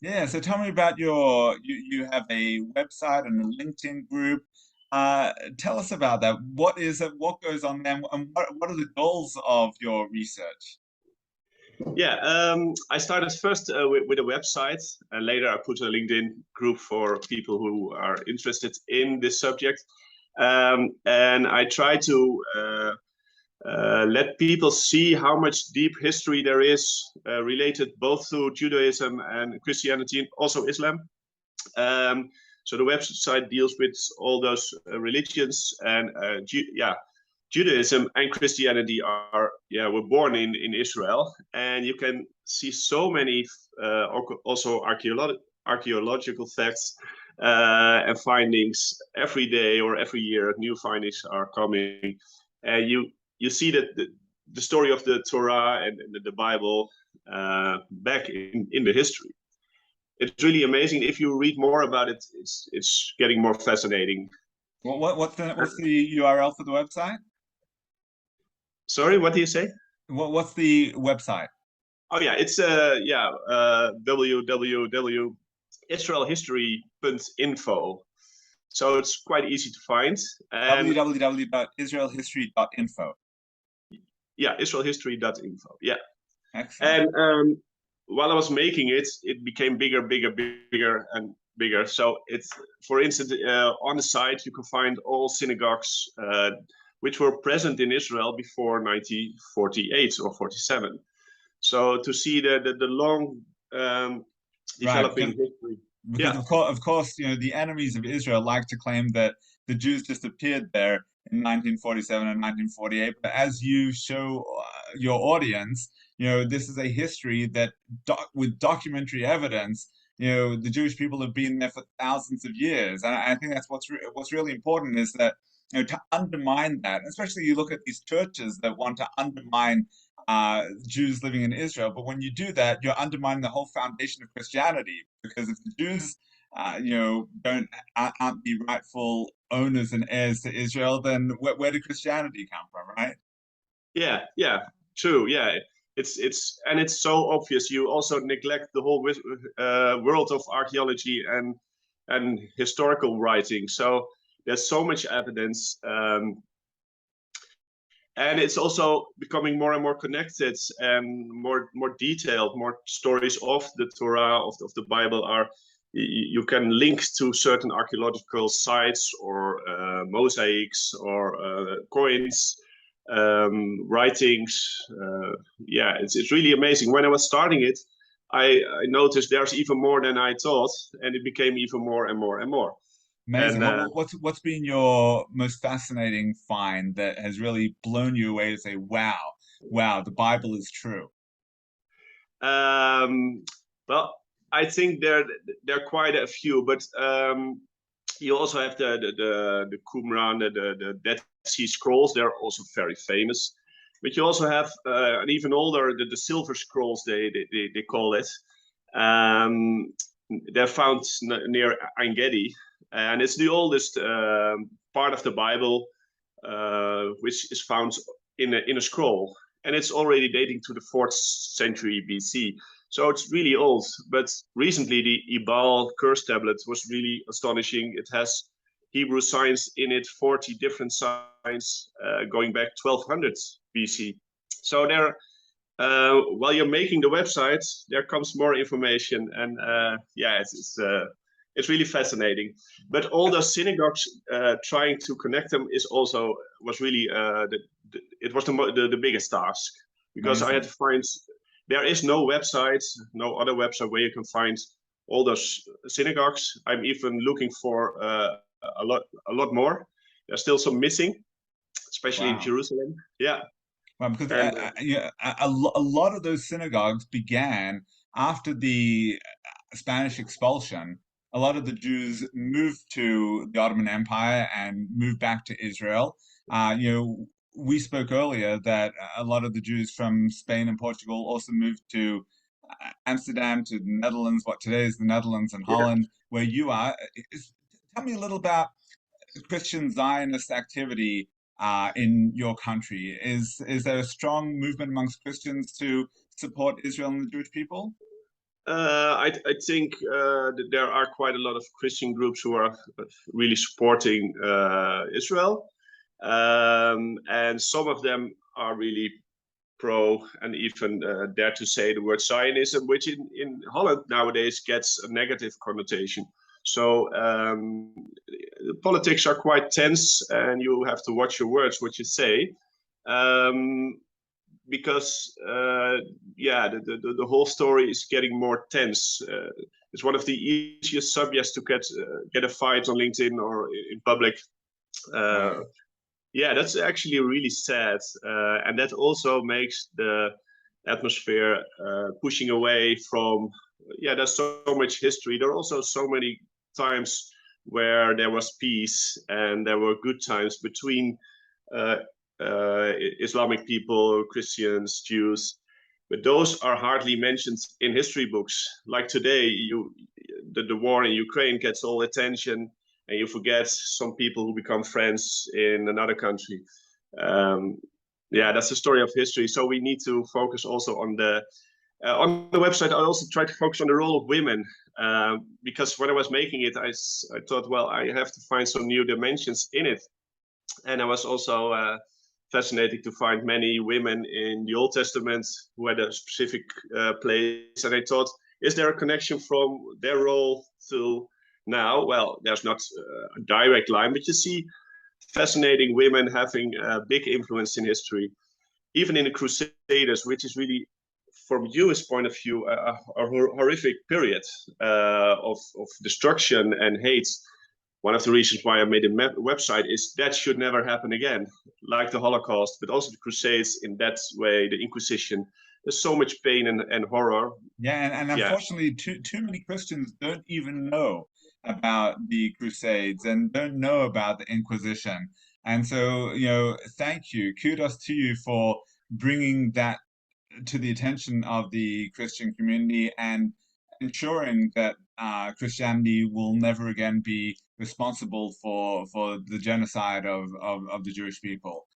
Yeah, so tell me about you have a website and a LinkedIn group. Tell us about that. What is it? What goes on there? And what are the goals of your research? Yeah, I started first with a website, and later I put a LinkedIn group for people who are interested in this subject. And I try to let people see how much deep history there is related both to Judaism and Christianity, and also Islam. Um, so the website deals with all those religions, and yeah, Judaism and Christianity are were born in Israel, and you can see so many also archaeological facts and findings every day or every year. New findings are coming, and you see that the story of the Torah and the Bible back in the history. It's really amazing. If you read more about it, it's getting more fascinating. What's the URL for the website? Sorry, what do you say? What's the website? Oh yeah, it's www.israelhistory.info. So it's quite easy to find. And www.israelhistory.info. yeah, israelhistory.info. Yeah. Excellent. And while I was making it, it became bigger, bigger, bigger, and bigger. So it's, for instance, on the site you can find all synagogues which were present in Israel before 1948 or 47. So to see the long Right, developing history. because Yeah, of course, the enemies of Israel like to claim that the Jews disappeared there in 1947 and 1948. But as you show your audience, this is a history that with documentary evidence, the Jewish people have been there for thousands of years. And I think that's what's really important is that to undermine that, especially you look at these churches that want to undermine Jews living in Israel. But when you do that, you're undermining the whole foundation of Christianity. Because if the Jews, don't aren't the rightful owners and heirs to Israel, then where did Christianity come from, right? yeah, yeah, true. Yeah, it's and it's so obvious. You also neglect the whole world of archaeology and historical writing. So there's so much evidence, and it's also becoming more and more connected and more detailed. More stories of the Torah of the Bible are, you can link to certain archaeological sites or mosaics or coins, writings. Yeah, it's really amazing. When I was starting it, I noticed there's even more than I thought, and it became even more and more and more. Amazing. And What's been your most fascinating find that has really blown you away to say, wow, the Bible is true? um, well, I think there are quite a few, but you also have the Qumran, the Dead Sea Scrolls. They're also very famous. But you also have an even older, the Silver Scrolls, they call it. Um, they're found near Ein Gedi, and it's the oldest part of the Bible which is found in a scroll, and it's already dating to the 4th century BC. So it's really old. But recently, the Ibal curse tablet was really astonishing. It has Hebrew signs in it, 40 different signs going back 1200 BC. So there, while you're making the website, there comes more information, and yeah, it's really fascinating. But all those synagogues, trying to connect them is also was really it was the biggest task, because I had Amazing. to find, there is no website, no other website where you can find all those synagogues. I'm even looking for a lot more. There's still some missing, especially in Wow. Jerusalem. Yeah, Well, because and yeah, a lot of those synagogues began after the Spanish expulsion. A lot of the Jews moved to the Ottoman Empire and moved back to Israel. We spoke earlier that a lot of the Jews from Spain and Portugal also moved to Amsterdam, to the Netherlands, what today is the Netherlands and yeah. Holland, where you are. Tell me a little about Christian Zionist activity in your country? Is there a strong movement amongst Christians to support Israel and the Jewish people? I think that there are quite a lot of Christian groups who are really supporting Israel, and some of them are really pro and even dare to say the word Zionism, which in Holland nowadays gets a negative connotation. So politics are quite tense, and you have to watch your words, what you say. Because yeah, the whole story is getting more tense. It's one of the easiest subjects to get a fight on LinkedIn or in public. Right. Yeah, that's actually really sad, and that also makes the atmosphere pushing away from. Yeah, there's so much history. There are also so many times where there was peace and there were good times between uh, Islamic people, Christians, Jews, but those are hardly mentioned in history books. Like today, the war in Ukraine gets all attention, and you forget some people who become friends in another country. Um, yeah, that's the story of history. So we need to focus also on the website. I also try to focus on the role of women, because when I was making it, I thought, well, I have to find some new dimensions in it, and I was also fascinating to find many women in the Old Testament who had a specific place. And I thought, is there a connection from their role to now? Well, there's not a direct line, but you see fascinating women having a big influence in history, even in the Crusaders, which is really, from Jewish point of view, a horrific period of destruction and hate. One of the reasons why I made a website is that should never happen again, like the Holocaust, but also the Crusades in that way, the Inquisition. There's so much pain and horror. Yeah, and Yeah, unfortunately, too many Christians don't even know about the Crusades and don't know about the Inquisition. And so, thank you, kudos to you for bringing that to the attention of the Christian community and ensuring that Christianity will never again be responsible for the genocide of the Jewish people.